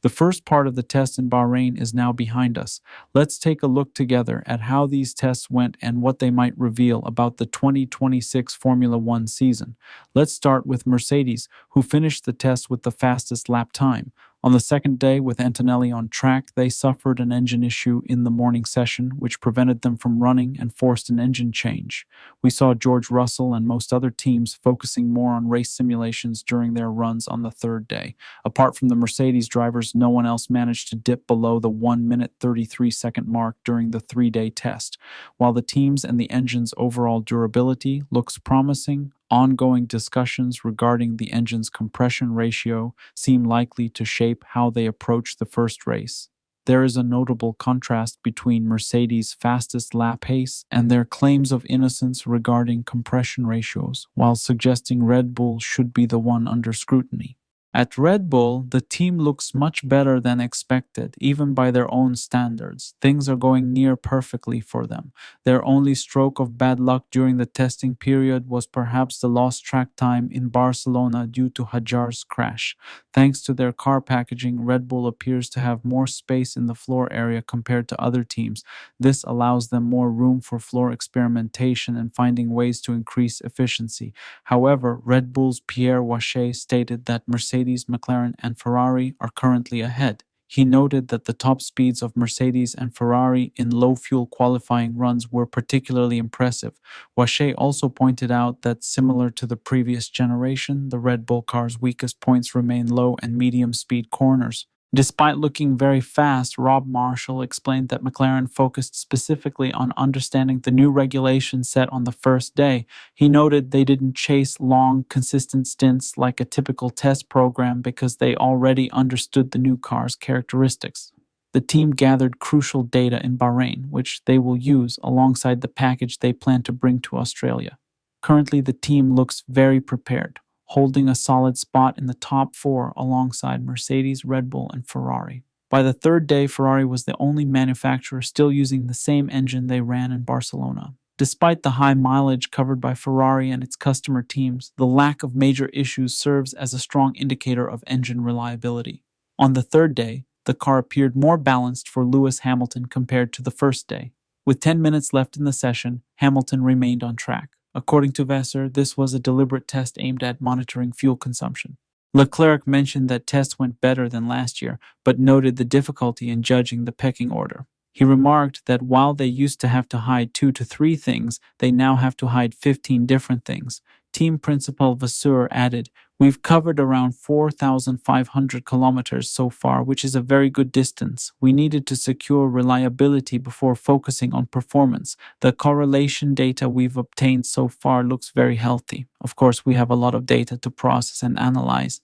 The first part of the test in Bahrain is now behind us. Let's take a look together at how these tests went and what they might reveal about the 2026 Formula One season. Let's start with Mercedes, who finished the test with the fastest lap time. On the second day, with Antonelli on track, they suffered an engine issue in the morning session, which prevented them from running and forced an engine change. We saw George Russell and most other teams focusing more on race simulations during their runs on the third day. Apart from the Mercedes drivers, no one else managed to dip below the 1 minute 33-second mark during the 3-day test. While the teams and the engine's overall durability looks promising, ongoing discussions regarding the engine's compression ratio seem likely to shape how they approach the first race. There is a notable contrast between Mercedes' fastest lap pace and their claims of innocence regarding compression ratios, while suggesting Red Bull should be the one under scrutiny. At Red Bull, the team looks much better than expected, even by their own standards. Things are going near perfectly for them. Their only stroke of bad luck during the testing period was perhaps the lost track time in Barcelona due to Hajar's crash. Thanks to their car packaging, Red Bull appears to have more space in the floor area compared to other teams. This allows them more room for floor experimentation and finding ways to increase efficiency. However, Red Bull's Pierre Wache stated that Mercedes, McLaren, and Ferrari are currently ahead. He noted that the top speeds of Mercedes and Ferrari in low-fuel qualifying runs were particularly impressive. Wache also pointed out that, similar to the previous generation, the Red Bull car's weakest points remain low and medium-speed corners. Despite looking very fast, Rob Marshall explained that McLaren focused specifically on understanding the new regulations set on the first day. He noted they didn't chase long, consistent stints like a typical test program because they already understood the new car's characteristics. The team gathered crucial data in Bahrain, which they will use alongside the package they plan to bring to Australia. Currently, the team looks very prepared, holding a solid spot in the top 4 alongside Mercedes, Red Bull, and Ferrari. By the third day, Ferrari was the only manufacturer still using the same engine they ran in Barcelona. Despite the high mileage covered by Ferrari and its customer teams, the lack of major issues serves as a strong indicator of engine reliability. On the third day, the car appeared more balanced for Lewis Hamilton compared to the first day. With 10 minutes left in the session, Hamilton remained on track. According to Vassar, this was a deliberate test aimed at monitoring fuel consumption. Leclerc mentioned that tests went better than last year, but noted the difficulty in judging the pecking order. He remarked that while they used to have to hide 2 to 3 things, they now have to hide 15 different things. Team principal Vasseur added, "We've covered around 4,500 kilometers so far, which is a very good distance. We needed to secure reliability before focusing on performance. The correlation data we've obtained so far looks very healthy. Of course, we have a lot of data to process and analyze."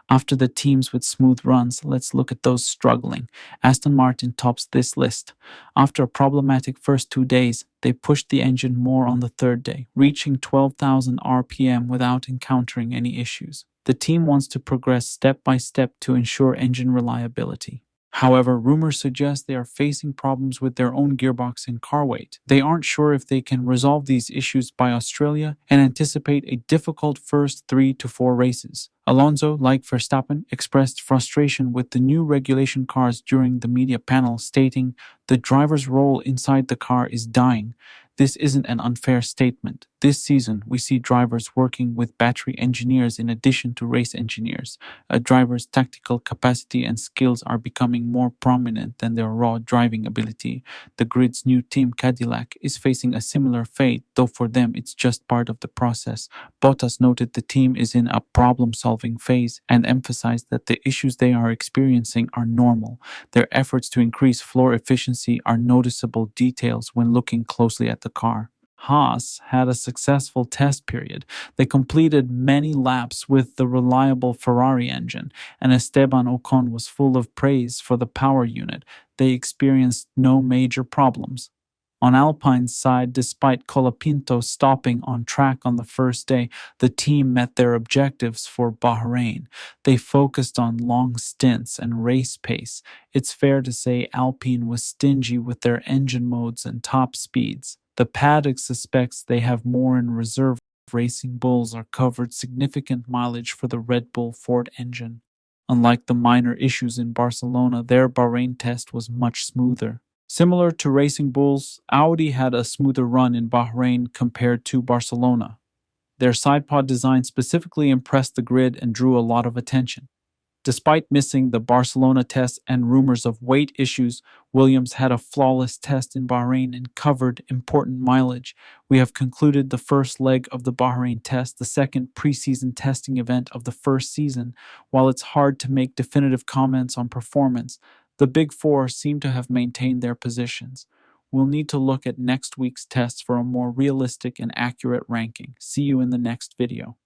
After the teams with smooth runs, let's look at those struggling. Aston Martin tops this list. After a problematic first 2 days, they pushed the engine more on the third day, reaching 12,000 RPM without encountering any issues. The team wants to progress step by step to ensure engine reliability. However, rumors suggest they are facing problems with their own gearbox and car weight. They aren't sure if they can resolve these issues by Australia and anticipate a difficult first 3 to 4 races. Alonso, like Verstappen, expressed frustration with the new regulation cars during the media panel, stating, "The driver's role inside the car is dying. This isn't an unfair statement. This season, we see drivers working with battery engineers in addition to race engineers. A driver's tactical capacity and skills are becoming more prominent than their raw driving ability. The grid's new team, Cadillac, is facing a similar fate, though for them it's just part of the process." Bottas noted the team is in a problem-solving phase and emphasized that the issues they are experiencing are normal. Their efforts to increase floor efficiency are noticeable details when looking closely at the car. Haas had a successful test period. They completed many laps with the reliable Ferrari engine, and Esteban Ocon was full of praise for the power unit. They experienced no major problems. On Alpine's side, despite Colapinto stopping on track on the first day, the team met their objectives for Bahrain. They focused on long stints and race pace. It's fair to say Alpine was stingy with their engine modes and top speeds. The paddock suspects they have more in reserve. Racing Bulls are covered significant mileage for the Red Bull Ford engine. Unlike the minor issues in Barcelona, their Bahrain test was much smoother. Similar to Racing Bulls, Audi had a smoother run in Bahrain compared to Barcelona. Their sidepod design specifically impressed the grid and drew a lot of attention. Despite missing the Barcelona test and rumors of weight issues, Williams had a flawless test in Bahrain and covered important mileage. We have concluded the first leg of the Bahrain test, the second preseason testing event of the first season. While it's hard to make definitive comments on performance, the Big Four seem to have maintained their positions. We'll need to look at next week's tests for a more realistic and accurate ranking. See you in the next video.